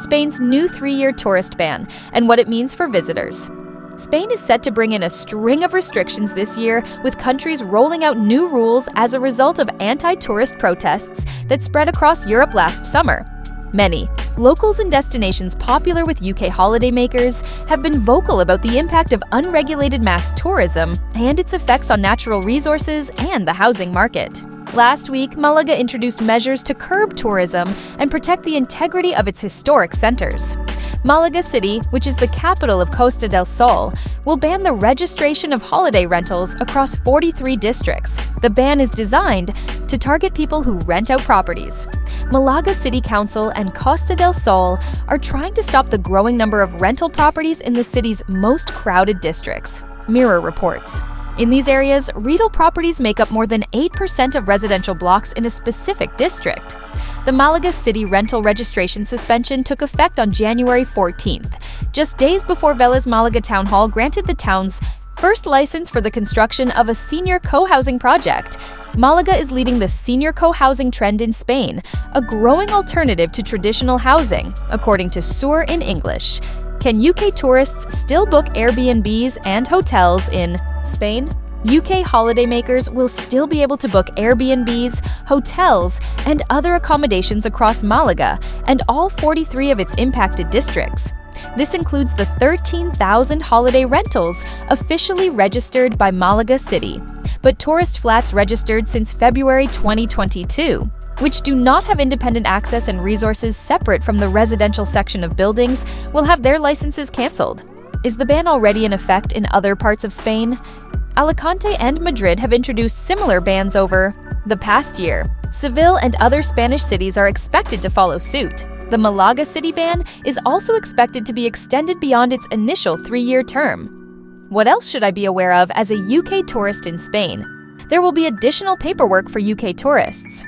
Spain's new 3-year tourist ban, and what it means for visitors. Spain is set to bring in a string of restrictions this year, with countries rolling out new rules as a result of anti-tourist protests that spread across Europe last summer. Many locals and destinations popular with UK holidaymakers have been vocal about the impact of unregulated mass tourism and its effects on natural resources and the housing market. Last week, Malaga introduced measures to curb tourism and protect the integrity of its historic centers. Malaga City, which is the capital of Costa del Sol, will ban the registration of holiday rentals across 43 districts. The ban is designed to target people who rent out properties. Malaga City Council and Costa del Sol are trying to stop the growing number of rental properties in the city's most crowded districts, Mirror reports. In these areas, rental properties make up more than 8% of residential blocks in a specific district. The Malaga City rental registration suspension took effect on January 14th, just days before Vélez Málaga Town Hall granted the town's first license for the construction of a senior co-housing project. Malaga is leading the senior co-housing trend in Spain, a growing alternative to traditional housing, according to Sur in English. Can UK tourists still book Airbnbs and hotels in Spain? UK holidaymakers will still be able to book Airbnbs, hotels, and other accommodations across Malaga and all 43 of its impacted districts. This includes the 13,000 holiday rentals officially registered by Malaga City, but tourist flats registered since February 2022, which do not have independent access and resources separate from the residential section of buildings, will have their licenses cancelled. Is the ban already in effect in other parts of Spain? Alicante and Madrid have introduced similar bans over the past year. Seville and other Spanish cities are expected to follow suit. The Malaga City ban is also expected to be extended beyond its initial 3-year term. What else should I be aware of as a UK tourist in Spain? There will be additional paperwork for UK tourists.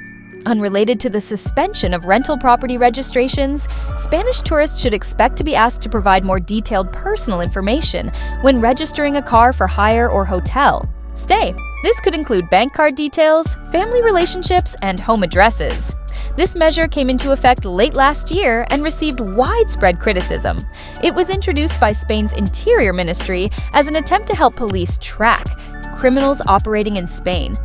Unrelated to the suspension of rental property registrations, Spanish tourists should expect to be asked to provide more detailed personal information when registering a car for hire or hotel stay. This could include bank card details, family relationships, and home addresses. This measure came into effect late last year and received widespread criticism. It was introduced by Spain's Interior Ministry as an attempt to help police track criminals operating in Spain.